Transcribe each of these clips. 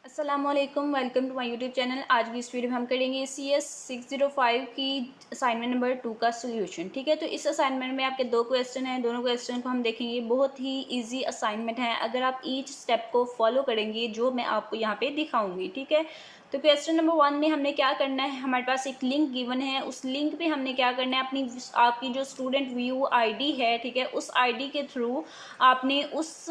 अस्सलामुअलैकुम, welcome to my YouTube channel. आज की इस वीडियो में हम करेंगे CS 605 की असाइनमेंट नंबर 2 का सोल्यूशन। ठीक है, तो इस असाइनमेंट में आपके दो क्वेश्चन हैं। दोनों क्वेश्चन को हम देखेंगे। बहुत ही इजी असाइनमेंट है अगर आप ईच स्टेप को फॉलो करेंगे जो मैं आपको यहाँ पे दिखाऊंगी। ठीक है, तो क्वेश्चन नंबर 1 में हमने क्या करना है, हमारे पास एक लिंक गिवन है। उस लिंक पे हमने क्या करना है, आपकी जो स्टूडेंट व्यू आईडी है, ठीक है, उस आईडी के थ्रू आपने उस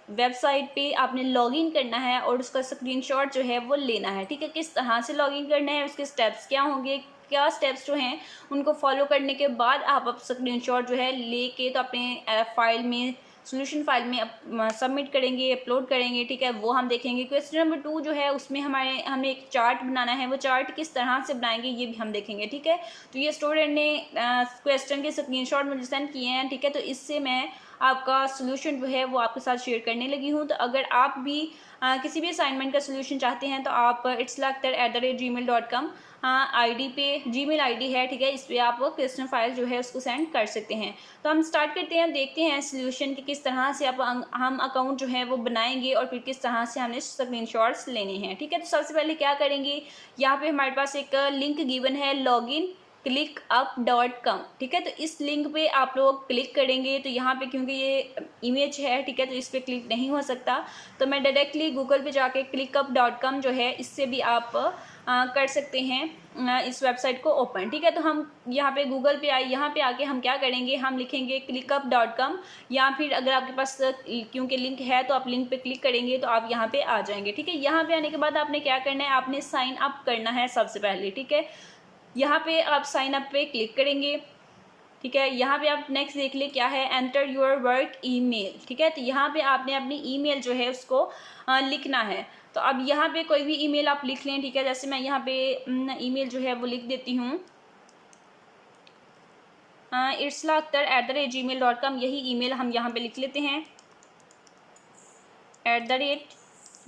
वेबसाइट पे आपने लॉगिन करना है और उसका स्क्रीनशॉट जो है वो लेना है। ठीक है, किस तरह से लॉगिन करना है, उसके स्टेप्स क्या होंगे, क्या स्टेप्स जो हैं उनको फॉलो करने के बाद आप स्क्रीनशॉट जो है लेके तो अपने फाइल में, सोल्यूशन फाइल में सबमिट करेंगे, अपलोड करेंगे। ठीक है, वो हम देखेंगे। क्वेश्चन नंबर 2 जो है उसमें हमें एक चार्ट बनाना है। वो चार्ट किस तरह से बनाएंगे ये भी हम देखेंगे। ठीक है, तो ये स्टूडेंट ने क्वेश्चन के स्क्रीनशॉट मुझे सेंड किए हैं। ठीक है, तो इससे मैं आपका सोल्यूशन जो है वो आपके साथ शेयर करने लगी हूँ। तो अगर आप भी किसी भी असाइनमेंट का सोल्यूशन चाहते हैं तो आप itslaktar@gmail.com आईडी पे, जीमेल आईडी है, ठीक है, इस पर आप क्वेश्चन फाइल जो है उसको सेंड कर सकते हैं। तो हम स्टार्ट करते हैं, देखते हैं सोल्यूशन कि किस तरह से हम अकाउंट जो है वो बनाएंगे और फिर किस तरह से हमने स्क्रीनशॉट्स लेने हैं। ठीक है, तो सबसे पहले क्या करेंगे, यहाँ पे हमारे पास एक लिंक गिवन है, लॉगिन clickup.com। ठीक है, तो इस लिंक पे आप लोग क्लिक करेंगे तो यहाँ पे क्योंकि ये इमेज है, ठीक है, तो इस पर क्लिक नहीं हो सकता। तो मैं डायरेक्टली गूगल पे जाके clickup.com जो है इससे भी आप कर सकते हैं इस वेबसाइट को ओपन। ठीक है, तो हम यहाँ पे गूगल पे आए, यहाँ पे आके हम क्या करेंगे, हम लिखेंगे clickup.com, या फिर अगर आपके पास क्योंकि लिंक है तो आप लिंक पे क्लिक करेंगे तो आप यहाँ पे आ जाएंगे। ठीक है, यहाँ पे आने के बाद आपने क्या करना है, आपने साइन अप करना है सबसे पहले। ठीक है, यहाँ पे आप साइन अप पे क्लिक करेंगे। ठीक है, यहाँ पे आप नेक्स्ट देख ले क्या है, एंटर योर वर्क ईमेल। ठीक है, तो यहाँ पे आपने अपनी ईमेल जो है उसको लिखना है। तो अब यहाँ पे कोई भी ईमेल आप लिख लें। ठीक है, जैसे मैं यहाँ पे ईमेल जो है वो लिख देती हूँ, itslaktar@gmail.com। यही ईमेल हम यहाँ पे लिख लेते हैं,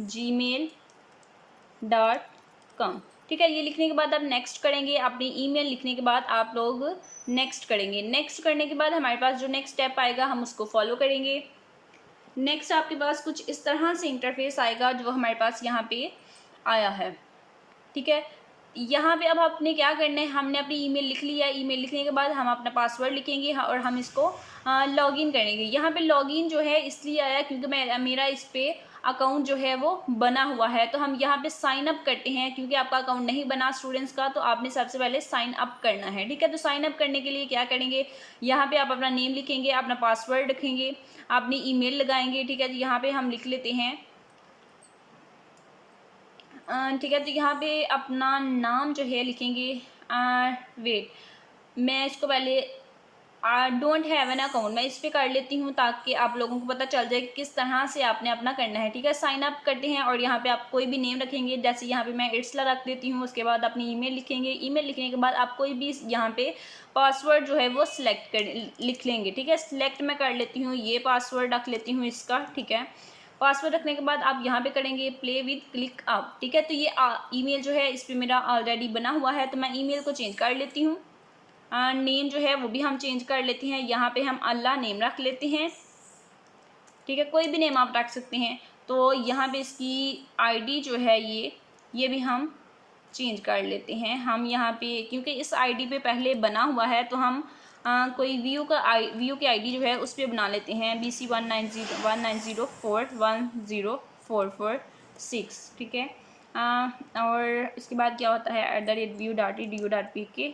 @gmail.com। ठीक है, ये लिखने के बाद आप नेक्स्ट करेंगे। अपनी ईमेल लिखने के बाद आप लोग नेक्स्ट करेंगे। नेक्स्ट करने के बाद हमारे पास जो नेक्स्ट स्टेप आएगा हम उसको फॉलो करेंगे। नेक्स्ट आपके पास कुछ इस तरह से इंटरफेस आएगा जो हमारे पास यहाँ पे आया है। ठीक है, यहाँ पे अब आपने क्या करना है, हमने अपनी ईमेल लिख लिया। ईमेल लिखने के बाद हम अपना पासवर्ड लिखेंगे और हम इसको लॉगिन करेंगे। यहाँ पे लॉगिन जो है इसलिए आया क्योंकि मेरा इस पे अकाउंट जो है वो बना हुआ है। तो हम यहाँ पे साइन अप करते हैं, क्योंकि आपका अकाउंट नहीं बना स्टूडेंट्स का, तो आपने सबसे पहले साइन अप करना है। ठीक है, तो साइन अप करने के लिए क्या करेंगे, यहाँ पे आप अपना नेम लिखेंगे, अपना पासवर्ड रखेंगे, अपनी ईमेल लगाएंगे। ठीक है, तो यहाँ पे हम लिख लेते हैं, ठीक है, तो यहाँ पे अपना नाम जो है लिखेंगे। वेट, मैं इसको पहले डोंट हैव एन अकाउंट मैं इस पर कर लेती हूँ ताकि आप लोगों को पता चल जाए कि किस तरह से आपने अपना करना है। ठीक है, साइन अप करते हैं और यहाँ पे आप कोई भी नेम रखेंगे, जैसे यहाँ पे मैं इट्सला रख देती हूँ। उसके बाद अपनी ईमेल लिखेंगे। ईमेल लिखने के बाद आप कोई भी यहाँ पे पासवर्ड जो है वो सिलेक्ट कर लिख लेंगे। ठीक है, सिलेक्ट मैं कर लेती हूँ, ये पासवर्ड रख लेती हूँ इसका। ठीक है, पासवर्ड रखने के बाद आप यहाँ पे करेंगे प्ले विद क्लिक अप। ठीक है, तो ये ईमेल जो है इस पर मेरा ऑलरेडी बना हुआ है, तो मैं ईमेल को चेंज कर लेती हूँ। नेम जो है वो भी हम चेंज कर लेते हैं। यहाँ पे हम अल्लाह नेम रख लेते हैं। ठीक है, कोई भी नेम आप रख सकते हैं। तो यहाँ पे इसकी आईडी जो है ये भी हम चेंज कर लेते हैं। हम यहाँ पे क्योंकि इस आईडी पे पहले बना हुआ है तो हम कोई व्यू की आईडी जो है उस पर बना लेते हैं, BC1901904104446। ठीक है, और इसके बाद क्या होता है, @view.edu.pk।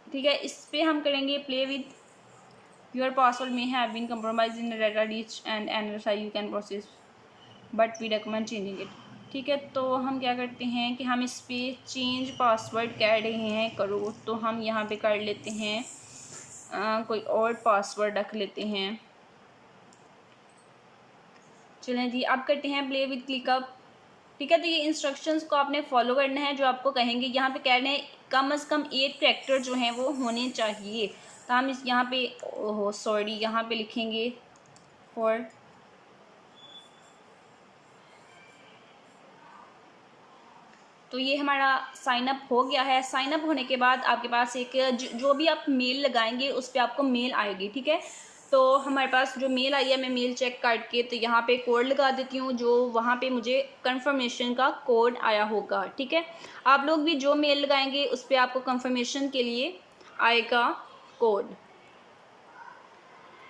ठीक है, इस पे हम करेंगे play with your password may have been compromise in data reach and NSI you can process but we recommend changing it. ठीक है, तो हम क्या करते हैं कि हम इस पे चेंज पासवर्ड कह रहे हैं करो, तो हम यहाँ पे कर लेते हैं कोई और पासवर्ड रख लेते हैं। चलें जी, अब करते हैं प्ले विद क्लिकअप। ठीक है, तो ये इंस्ट्रक्शंस को आपने फॉलो करना है जो आपको कहेंगे। यहाँ पे कह रहे हैं कम से कम 8 कैरेक्टर जो हैं वो होने चाहिए। तो हम इस यहाँ पे यहाँ पे लिखेंगे फॉर तो ये हमारा साइन अप हो गया है। साइन अप होने के बाद आपके पास एक जो भी आप मेल लगाएंगे उस पर आपको मेल आएगी। ठीक है, तो हमारे पास जो मेल आई है, मैं मेल चेक करके तो यहाँ पे कोड लगा देती हूँ, जो वहाँ पे मुझे कंफर्मेशन का कोड आया होगा। ठीक है, आप लोग भी जो मेल लगाएंगे उस पर आपको कंफर्मेशन के लिए आएगा कोड।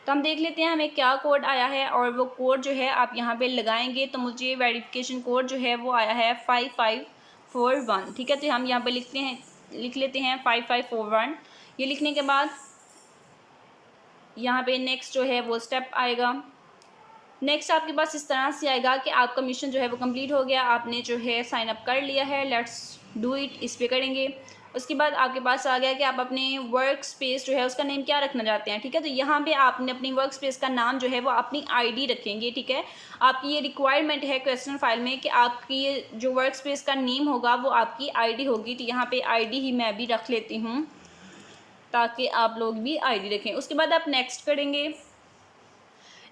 तो हम देख लेते हैं हमें क्या कोड आया है, और वो कोड जो है आप यहाँ पे लगाएंगे तो मुझे वेरिफिकेशन कोड जो है वो आया है 5541। ठीक है, तो हम यहाँ पे लिख लेते हैं 5541। ये लिखने के बाद यहाँ पे नेक्स्ट जो है वो स्टेप आएगा। नेक्स्ट आपके पास इस तरह से आएगा कि आपका मिशन जो है वो कंप्लीट हो गया, आपने जो है साइन अप कर लिया है, लेट्स डू इट, इस पे करेंगे। उसके बाद आपके पास आ गया कि आप अपने वर्क स्पेस जो है उसका नेम क्या रखना चाहते हैं। ठीक है, तो यहाँ पे आपने अपनी वर्क स्पेस का नाम जो है वो अपनी आईडी रखेंगे। ठीक है, आपकी ये रिक्वायरमेंट है क्वेश्चन फाइल में कि आपकी ये जो वर्क स्पेस का नेम होगा वो आपकी आईडी होगी। तो यहाँ पे आईडी ही मैं भी रख लेती हूँ ताकि आप लोग भी आईडी रखें। उसके बाद आप नेक्स्ट करेंगे।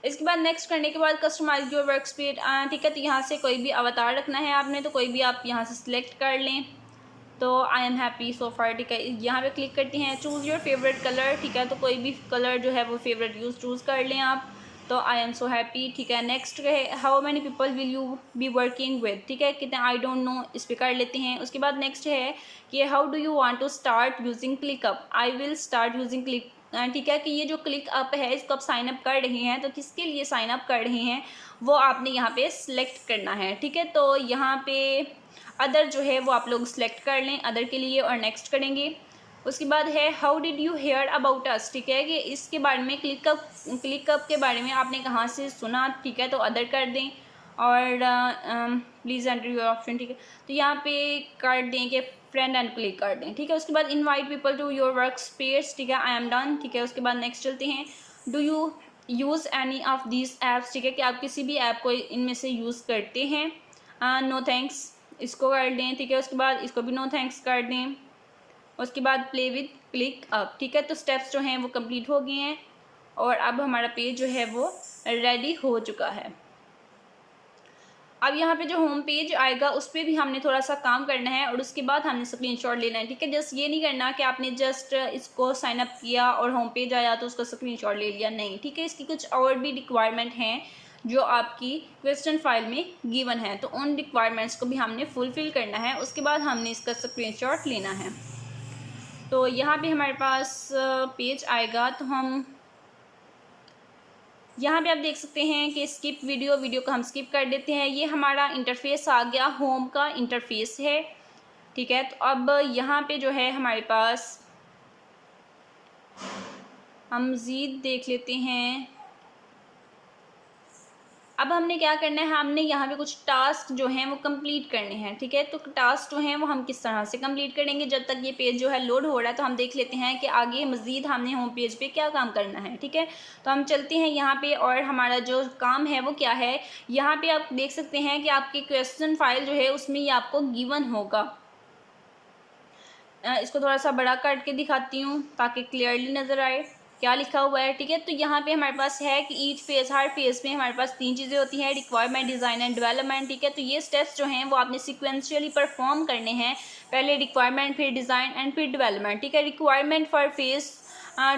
इसके बाद नेक्स्ट करने के बाद कस्टमाइज योर वर्क स्पेस। ठीक है, तो यहाँ से कोई भी अवतार रखना है आपने, तो कोई भी आप यहाँ से सिलेक्ट कर लें। तो आई एम हैप्पी सो फार। ठीक है, यहाँ पे क्लिक करते हैं, चूज़ योर फेवरेट कलर। ठीक है, तो कोई भी कलर जो है वो फेवरेट चूज़ कर लें आप। तो आई एम सो हैप्पी। ठीक है, नेक्स्ट है how many people will you be working with. ठीक है, कितने आई डोंट नो, इस पर कर लेते हैं। उसके बाद नेक्स्ट है कि how do you want to start using ClickUp. I will start using click. ठीक है, कि ये जो क्लिक अप है इसको आप साइन अप कर रहे हैं, तो किसके लिए साइन अप कर रहे हैं वो आपने यहाँ पे सिलेक्ट करना है। ठीक है, तो यहाँ पे अदर जो है वो आप लोग सिलेक्ट कर लें अदर के लिए, और नेक्स्ट करेंगे। उसके बाद है how did you hear about us. ठीक है, कि इसके बारे में क्लिकअप के बारे में आपने कहाँ से सुना। ठीक है, तो अदर कर दें, और प्लीज़ एंटर योर ऑप्शन। ठीक है, तो यहाँ पे कर दें कि फ्रेंड एंड क्लिक कर दें। ठीक है, उसके बाद invite people to your workspace. ठीक है, आई एम डन। ठीक है, उसके बाद नेक्स्ट चलते हैं, do you use any of these apps. ठीक है, कि आप किसी भी ऐप को इनमें से यूज़ करते हैं। नो थैंक्स, इसको कर दें। ठीक है, उसके बाद इसको भी नो थैंक्स कर दें। उसके बाद प्ले विद क्लिक अप। ठीक है, तो स्टेप्स जो हैं वो कंप्लीट हो गए हैं, और अब हमारा पेज जो है वो रेडी हो चुका है। अब यहाँ पे जो होम पेज आएगा उस पर भी हमने थोड़ा सा काम करना है, और उसके बाद हमने स्क्रीनशॉट लेना है। ठीक है, जस्ट ये नहीं करना कि आपने जस्ट इसको साइन अप किया और होम पेज आया तो उसका स्क्रीनशॉट ले लिया, नहीं। ठीक है, इसकी कुछ और भी रिक्वायरमेंट हैं जो आपकी क्वेश्चन फाइल में गिवन है, तो उन रिक्वायरमेंट्स को भी हमने फुलफिल करना है। उसके बाद हमने इसका स्क्रीनशॉट लेना है। तो यहाँ पे हमारे पास पेज आएगा, तो हम यहाँ पे आप देख सकते हैं कि स्किप वीडियो को हम स्किप कर देते हैं। ये हमारा इंटरफेस आ गया, होम का इंटरफेस है। ठीक है, तो अब यहाँ पे जो है हमारे पास हम मज़ीद देख लेते हैं। अब हमने क्या करना है, हमने यहाँ पे कुछ टास्क जो हैं वो कंप्लीट करने हैं। ठीक है, तो टास्क जो हैं वो हम किस तरह से कंप्लीट करेंगे, जब तक ये पेज जो है लोड हो रहा है, तो हम देख लेते हैं कि आगे मज़ीद हमने होम पेज पे क्या काम करना है। ठीक है, तो हम चलते हैं यहाँ पे, और हमारा जो काम है वो क्या है। यहाँ पे आप देख सकते हैं कि आपकी क्वेश्चन फाइल जो है उसमें ये आपको गिवन होगा। इसको थोड़ा सा बड़ा करके के दिखाती हूँ ताकि क्लियरली नज़र आए क्या लिखा हुआ है। ठीक है, तो यहाँ पे हमारे पास है कि ईच फेज़, हर फेज़ में हमारे पास 3 चीज़ें होती हैं, रिक्वायरमेंट, डिज़ाइन एंड डेवलपमेंट। ठीक है, तो ये स्टेप्स जो हैं वो आपने सिक्वेंशियली परफॉर्म करने हैं, पहले रिक्वायरमेंट, फिर डिज़ाइन एंड फिर डेवलपमेंट। ठीक है, requirement for phase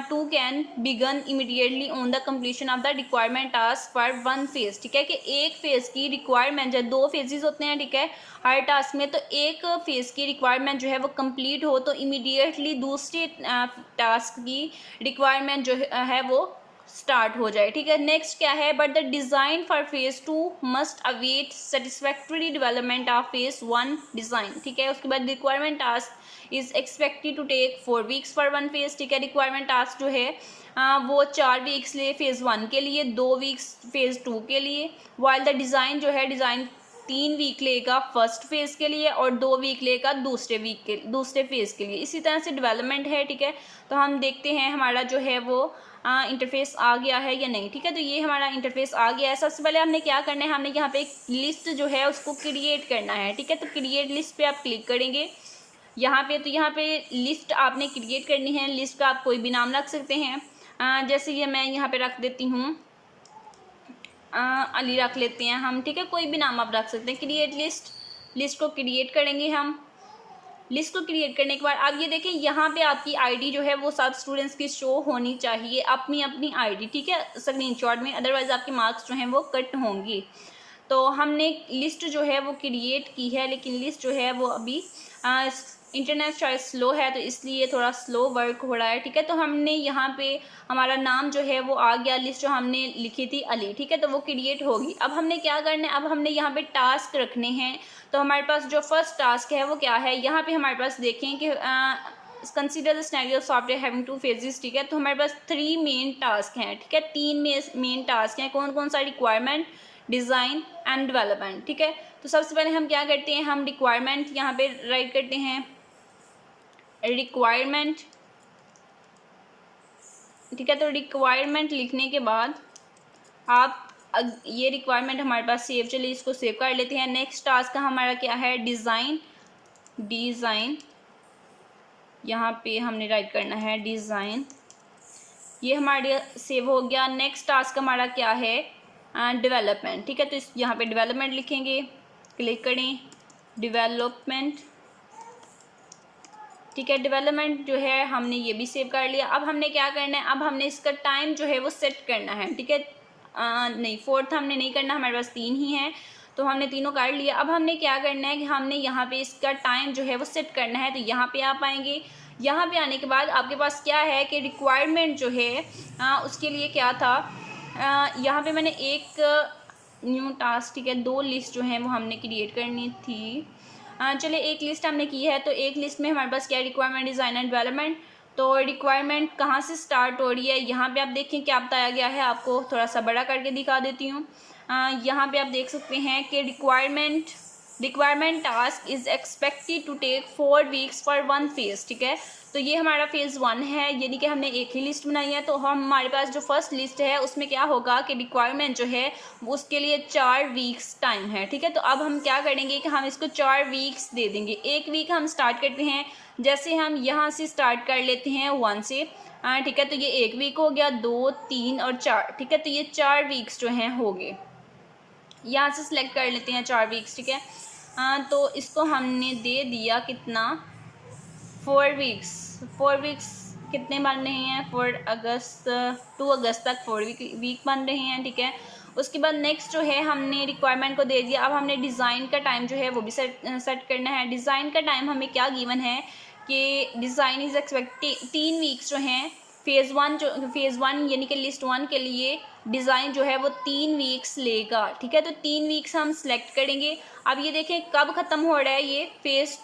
2 can begin immediately on the completion of the requirement task for 1 phase. ठीक है, कि एक फेज़ की रिक्वायरमेंट, जब 2 फेजेस होते हैं, ठीक है, हर टास्क में, तो एक फेज़ की रिक्वायरमेंट जो है वो कंप्लीट हो तो इमीडिएटली दूसरे टास्क की रिक्वायरमेंट जो है वो स्टार्ट हो जाए। ठीक है, नेक्स्ट क्या है, but the design for phase 2 must await satisfactory development of phase 1 design. ठीक है, उसके बाद requirement task is expected to take 4 weeks for 1 phase. ठीक है, रिक्वायरमेंट टास्क जो है वो 4 वीक्स लिए फेज़ 1 के लिए, 2 वीक्स फेज़ 2 के लिए, वाइल द डिज़ाइन जो है, डिज़ाइन 3 वीक लेगा फर्स्ट फेज़ के लिए, और 2 वीक लेगा दूसरे फेज़ के लिए। इसी तरह से डेवलपमेंट है। ठीक है, तो हम देखते हैं हमारा जो है वो इंटरफेस आ गया है या नहीं। ठीक है, तो ये हमारा इंटरफेस आ गया है। सबसे पहले हमने क्या करना है, हमने यहाँ पे एक लिस्ट जो है उसको क्रिएट करना है। ठीक है, तो क्रिएट लिस्ट पे आप क्लिक करेंगे यहाँ पे, तो यहाँ पे लिस्ट आपने क्रिएट करनी है। लिस्ट का आप कोई भी नाम रख सकते हैं, जैसे ये मैं यहाँ पे रख देती हूँ अली रख लेते हैं हम। ठीक है, कोई भी नाम आप रख सकते हैं। क्रिएट लिस्ट को क्रिएट करेंगे हम। लिस्ट को क्रिएट करने के बाद अब ये देखें यहाँ पे आपकी आईडी जो है वो सब स्टूडेंट्स की शो होनी चाहिए, अपनी अपनी आईडी, ठीक है, स्क्रीनशॉट में, अदरवाइज आपके मार्क्स जो हैं वो कट होंगे। तो हमने लिस्ट जो है वो क्रिएट की है, लेकिन लिस्ट जो है वो अभी इंटरनेट शायद स्लो है तो इसलिए थोड़ा स्लो वर्क हो रहा है, ठीक है। तो हमने यहाँ पे हमारा नाम जो है वो आ गया, लिस्ट जो हमने लिखी थी अली, ठीक है, तो वो क्रिएट होगी। अब हमने क्या करना है, अब हमने यहाँ पे टास्क रखने हैं। तो हमारे पास जो फर्स्ट टास्क है वो क्या है, यहाँ पे हमारे पास देखें कि consider the scenario of software having 2 phases, ठीक है। तो हमारे पास 3 मेन टास्क हैं, ठीक है, 3 मेन टास्क हैं। कौन कौन सा, रिक्वायरमेंट, डिज़ाइन एंड डेवलपमेंट, ठीक है। तो सबसे पहले हम क्या करते हैं, हम रिक्वायरमेंट यहाँ पे राइट करते हैं, रिक्वायरमेंट, ठीक है। तो रिक्वायरमेंट लिखने के बाद आप ये रिक्वायरमेंट हमारे पास सेव, चलिए इसको सेव कर लेते हैं। नेक्स्ट टास्क का हमारा क्या है, डिज़ाइन, डिज़ाइन यहाँ पे हमने राइट करना है डिज़ाइन, ये हमारे सेव हो गया। नेक्स्ट टास्क हमारा क्या है, डेवलपमेंट, ठीक है। तो इस यहाँ पे डेवलपमेंट लिखेंगे, क्लिक करें, डेवलपमेंट, ठीक है। डेवलपमेंट जो है हमने ये भी सेव कर लिया। अब हमने क्या करना है, अब हमने इसका टाइम जो है वो सेट करना है, ठीक है। नहीं, फोर्थ हमने नहीं करना, हमारे पास 3 ही हैं तो हमने तीनों कर लिया। अब हमने क्या करना है कि हमने यहाँ पे इसका टाइम जो है वो सेट करना है। तो यहाँ पे आप आएंगे, यहाँ पे आने के बाद आपके पास क्या है कि रिक्वायरमेंट जो है उसके लिए क्या था, यहाँ पे मैंने एक न्यू टास्क, ठीक है, 2 लिस्ट जो हैं वो हमने क्रिएट करनी थी। चलिए एक लिस्ट हमने की है, तो एक लिस्ट में हमारे पास क्या है, रिक्वायरमेंट, डिज़ाइन एंड डेवलपमेंट। तो रिक्वायरमेंट कहाँ से स्टार्ट हो रही है, यहाँ पे आप देखें क्या बताया गया है, आपको थोड़ा सा बड़ा करके दिखा देती हूँ। यहाँ पे आप देख सकते हैं कि requirement task is expected to take 4 weeks for 1 phase, ठीक है। तो ये हमारा फेज़ 1 है, यानी कि हमने एक ही लिस्ट बनाई है। तो हमारे पास जो फर्स्ट लिस्ट है उसमें क्या होगा कि रिक्वायरमेंट जो है उसके लिए 4 वीक्स टाइम है, ठीक है। तो अब हम क्या करेंगे कि हम इसको 4 वीक्स दे देंगे। एक वीक हम स्टार्ट करते हैं, जैसे हम यहाँ से स्टार्ट कर लेते हैं 1 से, ठीक है। तो ये 1 वीक हो गया, 2, 3 और 4, ठीक है। तो ये 4 वीक्स जो हैं हो गए, यहाँ से सिलेक्ट कर लेते हैं 4 वीक्स, ठीक है। तो इसको हमने दे दिया कितना, 4 वीक्स कितने बन रहे हैं, 2 अगस्त तक 4 वीक बन रहे हैं, ठीक है। उसके बाद नेक्स्ट जो है हमने रिक्वायरमेंट को दे दिया। अब हमने डिज़ाइन का टाइम जो है वो भी सेट करना है। डिज़ाइन का टाइम हमें क्या गिवन है कि डिज़ाइन इज़ एक्सपेक्टेड 3 वीक्स जो हैं, फेज़ 1 यानी कि लिस्ट 1 के लिए डिज़ाइन जो है वो 3 वीक्स लेगा, ठीक है। तो 3 वीक्स हम सेलेक्ट करेंगे। अब ये देखें कब ख़त्म हो रहा है, ये फेज़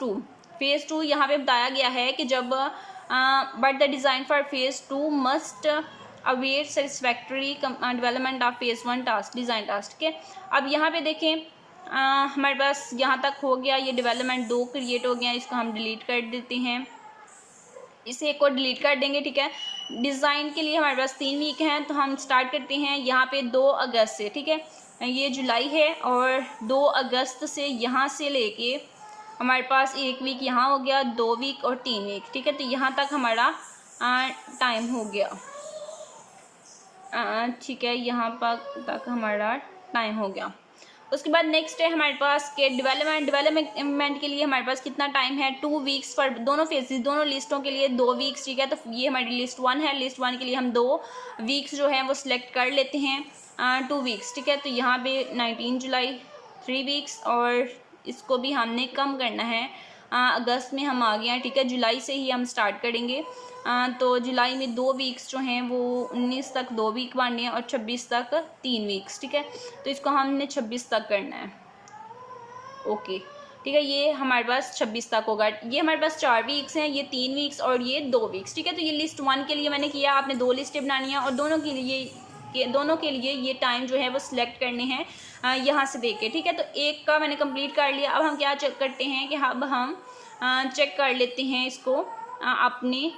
2 यहाँ पे बताया गया है कि जब but the design for phase 2 must await satisfactory development of phase 1 task, design task, ठीक है। अब यहाँ पे देखें हमारे पास यहाँ तक हो गया, ये डेवलपमेंट 2 क्रिएट हो गया, इसको हम डिलीट कर देते हैं, इसे एक और डिलीट कर देंगे, ठीक है। डिज़ाइन के लिए हमारे पास 3 वीक हैं, तो हम स्टार्ट करते हैं यहाँ पे 2 अगस्त से, ठीक है। ये जुलाई है और 2 अगस्त से यहाँ से लेके हमारे पास 1 वीक यहाँ हो गया, 2 वीक और 3 वीक, ठीक है। तो यहाँ तक हमारा टाइम हो गया, ठीक है, यहाँ पर तक हमारा टाइम हो गया। उसके बाद नेक्स्ट है हमारे पास के डेवलपमेंट के लिए हमारे पास कितना टाइम है, 2 वीक्स पर दोनों फेजेस, दोनों लिस्टों के लिए 2 वीक्स, ठीक है। तो ये हमारी लिस्ट 1 है, लिस्ट 1 के लिए हम 2 वीक्स जो हैं वो सिलेक्ट कर लेते हैं, 2 वीक्स, ठीक है। तो यहाँ पे 19 जुलाई 3 वीक्स, और इसको भी हमने कम करना है, अगस्त में हम आ गए हैं, ठीक है। जुलाई से ही हम स्टार्ट करेंगे, तो जुलाई में 2 वीक्स जो हैं वो 19 तक 2 वीक बनने हैं और 26 तक 3 वीक्स, ठीक है। तो इसको हमने 26 तक करना है, ओके, ठीक है। ये हमारे पास 26 तक होगा। ये हमारे पास 4 वीक्स हैं, ये 3 वीक्स और ये 2 वीक्स, ठीक है। तो ये लिस्ट 1 के लिए मैंने किया, आपने 2 लिस्टें बनानी है और दोनों के लिए ये टाइम जो है वो सिलेक्ट करने हैं यहाँ से देख के, ठीक है। तो एक का मैंने कंप्लीट कर लिया। अब हम क्या चेक करते हैं कि अब हम चेक कर लेते हैं इसको अपने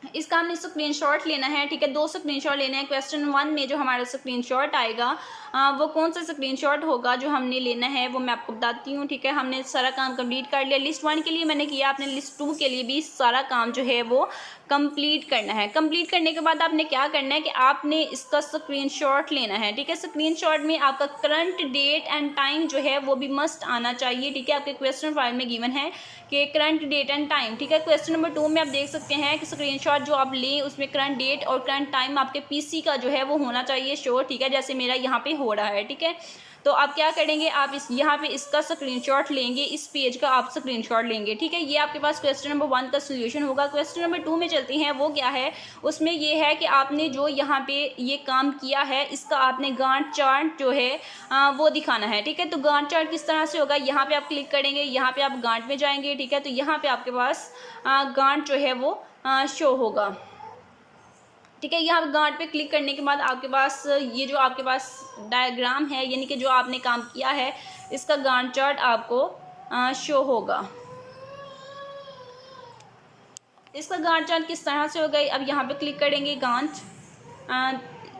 इसका हमने स्क्रीनशॉट लेना है, ठीक है, 2 स्क्रीनशॉट लेने हैं। क्वेश्चन 1 में जो हमारा स्क्रीनशॉट आएगा वो कौन सा स्क्रीनशॉट होगा जो हमने लेना है वो मैं आपको बताती हूँ, ठीक है। हमने सारा काम कंप्लीट कर लिया, लिस्ट 1 के लिए मैंने किया, आपने लिस्ट 2 के लिए भी सारा काम जो है वो कंप्लीट करना है। कंप्लीट करने के बाद आपने क्या करना है कि आपने इसका स्क्रीनशॉट लेना है, ठीक है। स्क्रीनशॉट में आपका करंट डेट एंड टाइम जो है वो भी मस्ट आना चाहिए, ठीक है। आपके क्वेश्चन फाइल में गिवन है कि करंट डेट एंड टाइम, ठीक है। क्वेश्चन नंबर 2 में आप देख सकते हैं कि स्क्रीनशॉट जो आप लें उसमें करंट डेट और करंट टाइम आपके पीसी का जो है वो होना चाहिए शो, ठीक है, जैसे मेरा यहाँ पे हो रहा है, ठीक है। तो आप क्या करेंगे, आप इस यहाँ पे इसका स्क्रीनशॉट लेंगे, इस पेज का आप स्क्रीनशॉट लेंगे, ठीक है। ये आपके पास क्वेश्चन नंबर 1 का सोल्यूशन होगा। क्वेश्चन नंबर 2 में चलते हैं, वो क्या है, उसमें ये है कि आपने जो यहाँ पे ये काम किया है इसका आपने गांठ चार्ट जो है वो दिखाना है, ठीक है। तो गांठ चार्ट किस तरह से होगा, यहाँ पे आप क्लिक करेंगे, यहाँ पे आप गांठ में जाएंगे, ठीक है। तो यहाँ पे आपके पास गांठ जो है वो शो होगा, ठीक है। यहाँ गांठ पे क्लिक करने के बाद आपके पास ये जो आपके पास डायग्राम है, यानी कि जो आपने काम किया है इसका गांठ चार्ट आपको शो होगा। इसका गांठ चार्ट किस तरह से होगा, अब यहाँ पे क्लिक करेंगे गांठ,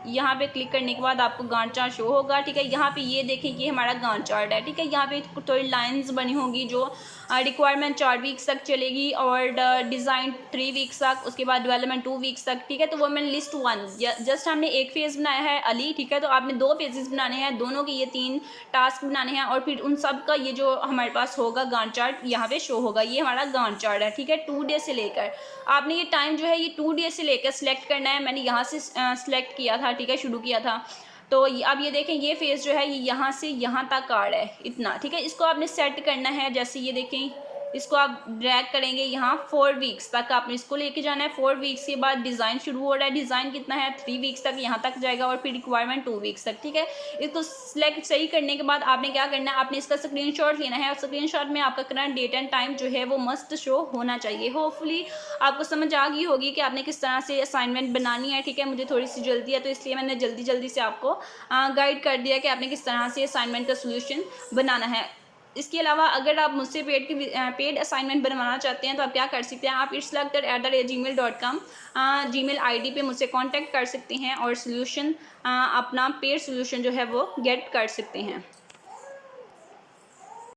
यहाँ पे क्लिक करने के बाद आपको गांठ चार्ट शो होगा, ठीक है। यहाँ पे ये देखें कि हमारा गांठ चार्ट है, ठीक है। यहाँ पे थोड़ी लाइंस बनी होंगी जो रिक्वायरमेंट 4 वीक्स तक चलेगी और डिज़ाइन 3 वीक्स तक, उसके बाद डेवलपमेंट 2 वीक्स तक, ठीक है। तो वो मैंने लिस्ट 1 जस्ट हमने एक फेज़ बनाया है अली, ठीक है। तो आपने 2 फेजेस बनाने हैं, दोनों के ये 3 टास्क बनाने हैं और फिर उन सब का ये जो हमारे पास होगा गांठ चार्ट यहाँ पे शो होगा। ये हमारा गांठ चार्ट है, ठीक है। 2 डे से लेकर आपने ये टाइम जो है ये 2 डे से लेकर सिलेक्ट करना है। मैंने यहाँ से सिलेक्ट किया था, ठीक है, शुरू किया था। तो अब ये देखें ये फेज़ जो है ये यहाँ से यहाँ तक आ रहा है इतना, ठीक है। इसको आपने सेट करना है, जैसे ये देखें इसको आप ड्रैग करेंगे यहाँ 4 वीक्स तक आपने इसको लेके जाना है। 4 वीक्स के बाद डिज़ाइन शुरू हो रहा है, डिज़ाइन कितना है 3 वीक्स तक यहाँ तक जाएगा और फिर रिक्वायरमेंट 2 वीक्स तक, ठीक है। इसको सिलेक्ट सही करने के बाद आपने क्या करना है, आपने इसका स्क्रीनशॉट लेना है और स्क्रीनशॉट में आपका करंट डेट एंड टाइम जो है वो मस्ट शो होना चाहिए। होपफुली आपको समझ आ गई होगी कि आपने किस तरह से असाइनमेंट बनानी है, ठीक है। मुझे थोड़ी सी जल्दी है तो इसलिए मैंने जल्दी जल्दी से आपको गाइड कर दिया कि आपने किस तरह से असाइनमेंट का सोल्यूशन बनाना है। इसके अलावा अगर आप मुझसे पेड असाइनमेंट बनवाना चाहते हैं तो आप क्या कर सकते हैं, आप itslucker@gmail.com जीमेल आईडी पे मुझसे कांटेक्ट कर सकते हैं और सोल्यूशन अपना पेड सोल्यूशन जो है वो गेट कर सकते हैं।